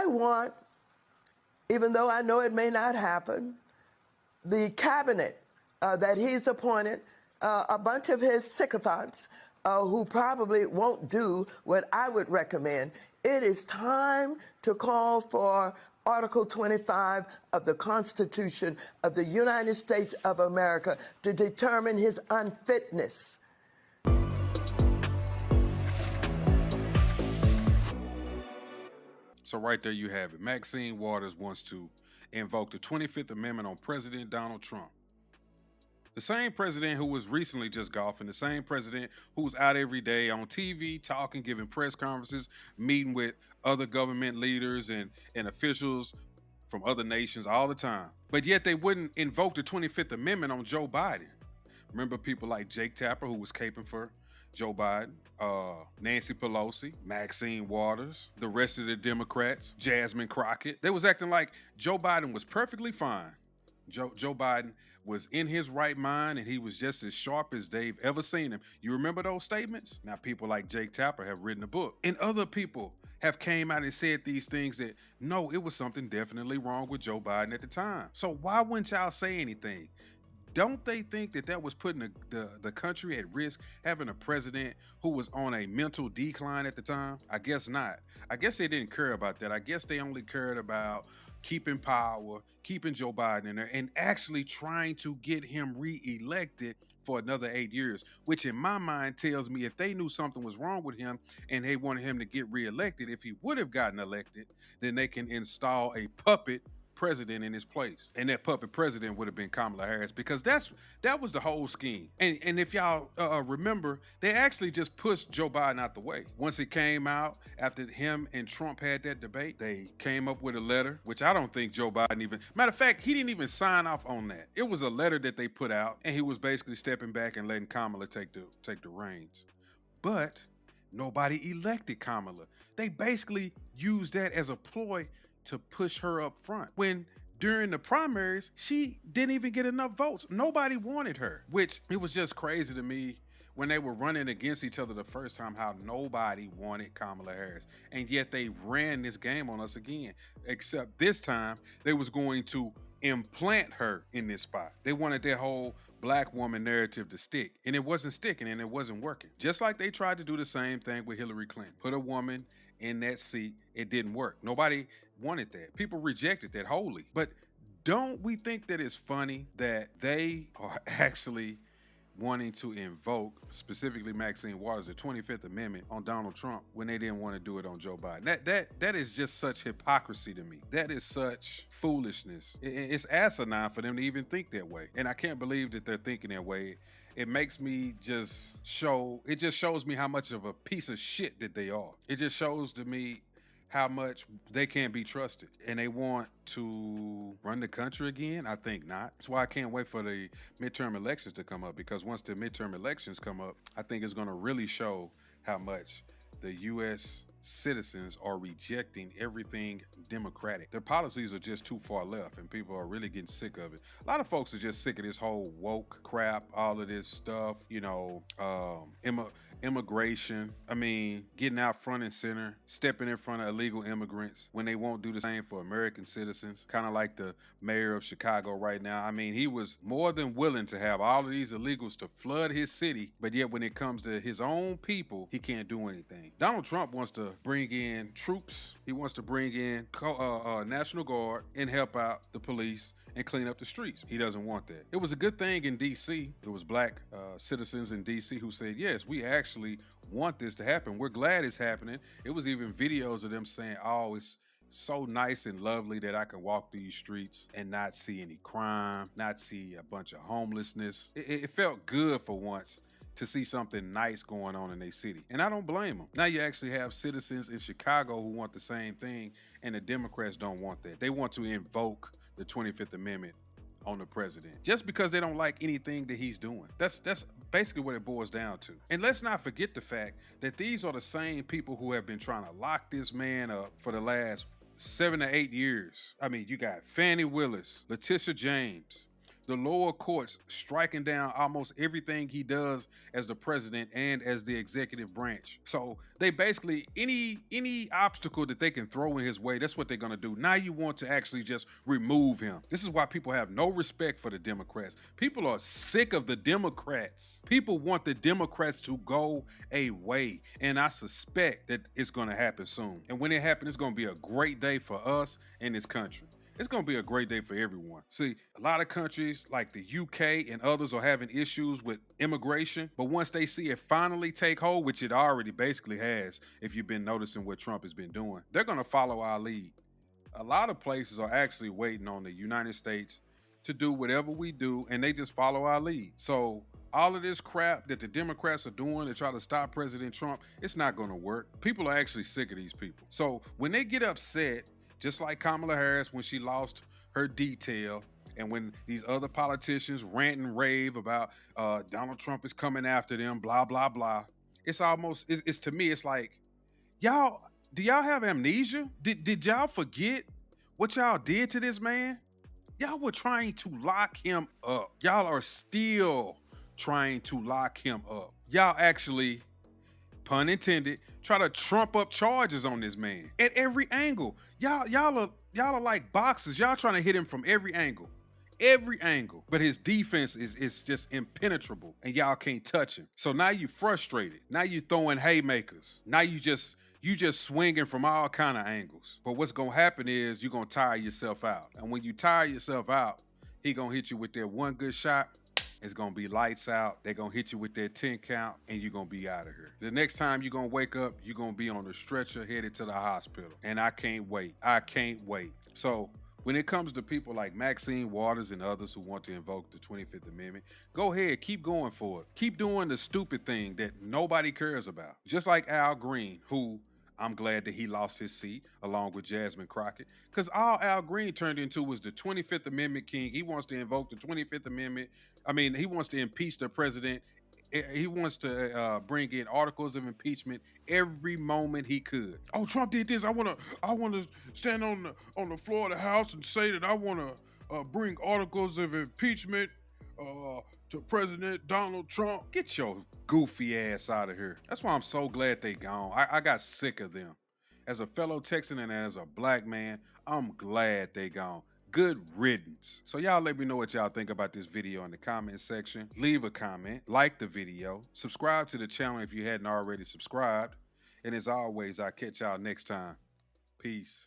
I want, even though I know it may not happen, the cabinet that he's appointed, a bunch of his sycophants who probably won't do what I would recommend. It is time to call for Article 25 of the Constitution of the United States of America to determine his unfitness. So right there you have it. Maxine Waters wants to invoke the 25th Amendment on President Donald Trump. The same president who was recently just golfing, the same president who was out every day on TV, talking, giving press conferences, meeting with other government leaders and officials from other nations all the time. But yet they wouldn't invoke the 25th Amendment on Joe Biden. Remember people like Jake Tapper, who was caping for Joe Biden, Nancy Pelosi, Maxine Waters, the rest of the Democrats, Jasmine Crockett. They was acting like Joe Biden was perfectly fine. Joe Biden was in his right mind and he was just as sharp as they've ever seen him. You remember those statements? Now people like Jake Tapper have written a book. And other people have came out and said these things that, no, it was something definitely wrong with Joe Biden at the time. So why wouldn't y'all say anything? Don't they think that that was putting the country at risk, having a president who was on a mental decline at the time? I guess not. I guess they didn't care about that. I guess they only cared about keeping power, keeping Joe Biden in there, and actually trying to get him reelected for another 8 years, which in my mind tells me if they knew something was wrong with him and they wanted him to get reelected, if he would have gotten elected, then they can install a puppet president in his place, and that puppet president would have been Kamala Harris, because that was the whole scheme. And if y'all remember, they actually just pushed Joe Biden out the way. Once it came out after him and Trump had that debate, they came up with a letter, which I don't think Joe Biden even, matter of fact, he didn't even sign off on that. It was a letter that they put out, and he was basically stepping back and letting Kamala take the reins. But nobody elected Kamala. They basically used that as a ploy to push her up front, when during the primaries, she didn't even get enough votes. Nobody wanted her, which it was just crazy to me when they were running against each other the first time, how nobody wanted Kamala Harris. And yet they ran this game on us again, except this time they was going to implant her in this spot. They wanted their whole black woman narrative to stick, and it wasn't sticking and it wasn't working. Just like they tried to do the same thing with Hillary Clinton. Put a woman in that seat, it didn't work. Nobody wanted that. People rejected that wholly. But don't we think that it's funny that they are actually wanting to invoke, specifically Maxine Waters, the 25th Amendment on Donald Trump when they didn't want to do it on Joe Biden? That is just such hypocrisy to me. That is such foolishness. It's asinine for them to even think that way. And I can't believe that they're thinking that way. It makes me it just shows me how much of a piece of shit that they are. It just shows to me how much they can't be trusted. And they want to run the country again? I think not. That's why I can't wait for the midterm elections to come up, because once the midterm elections come up, I think it's going to really show how much the U.S. citizens are rejecting everything democratic. Their policies are just too far left, and people are really getting sick of it. A lot of folks are just sick of this whole woke crap, all of this stuff, immigration. I mean, getting out front and center, stepping in front of illegal immigrants when they won't do the same for American citizens, kind of like the mayor of Chicago right now. I mean, he was more than willing to have all of these illegals to flood his city, but yet when it comes to his own people, he can't do anything. Donald Trump wants to bring in troops. He wants to bring in National Guard and help out the police and clean up the streets. He doesn't want that. It was a good thing in D.C. There was black citizens in D.C. who said, yes, we actually want this to happen. We're glad it's happening. It was even videos of them saying, oh, it's so nice and lovely that I can walk these streets and not see any crime, not see a bunch of homelessness. It felt good for once to see something nice going on in their city. And I don't blame them. Now you actually have citizens in Chicago who want the same thing, and the Democrats don't want that. They want to invoke the 25th Amendment on the president just because they don't like anything that he's doing. That's basically what it boils down to. And let's not forget the fact that these are the same people who have been trying to lock this man up for the last 7 to 8 years. I mean, you got Fannie Willis, Letitia James, the lower courts striking down almost everything he does as the president and as the executive branch. So they basically any obstacle that they can throw in his way, that's what they're gonna do. Now you want to actually just remove him. This is why people have no respect for the Democrats. People are sick of the Democrats. People want the Democrats to go away, and I suspect that it's gonna happen soon. And when it happens, it's gonna be a great day for us and this country. It's going to be a great day for everyone. See, a lot of countries like the UK and others are having issues with immigration, but once they see it finally take hold, which it already basically has, if you've been noticing what Trump has been doing, they're going to follow our lead. A lot of places are actually waiting on the United States to do whatever we do, and they just follow our lead. So all of this crap that the Democrats are doing to try to stop President Trump, it's not going to work. People are actually sick of these people. So when they get upset, just like Kamala Harris when she lost her detail, and when these other politicians rant and rave about Donald Trump is coming after them, blah, blah, blah. It's almost, it's to me, it's like, y'all, do y'all have amnesia? Did y'all forget what y'all did to this man? Y'all were trying to lock him up. Y'all are still trying to lock him up. Y'all actually, pun intended, try to trump up charges on this man at every angle. Y'all are like boxers. Y'all trying to hit him from every angle. Every angle. But his defense is just impenetrable, and y'all can't touch him. So now you frustrated. Now you throwing haymakers. Now you just swinging from all kind of angles. But what's gonna happen is you're gonna tire yourself out. And when you tire yourself out, he gonna hit you with that one good shot. It's gonna be lights out. They're gonna hit you with that 10 count, and you're gonna be out of here. The next time you're gonna wake up, you're gonna be on the stretcher headed to the hospital. And I can't wait. I can't wait. So when it comes to people like Maxine Waters and others who want to invoke the 25th Amendment, go ahead, keep going for it. Keep doing the stupid thing that nobody cares about. Just like Al Green, who I'm glad that he lost his seat along with Jasmine Crockett, because all Al Green turned into was the 25th Amendment king. He wants to invoke the 25th Amendment. I mean, he wants to impeach the president. He wants to bring in articles of impeachment every moment he could. Oh, Trump did this. I want to stand on the floor of the House and say that I want to bring articles of impeachment to President Donald Trump. Get your goofy ass out of here. That's why I'm so glad they gone. I got sick of them. As a fellow Texan and as a black man, I'm glad they gone. Good riddance. So y'all let me know what y'all think about this video in the comment section. Leave a comment, like the video, subscribe to the channel if you hadn't already subscribed. And as always, I'll catch y'all next time. Peace.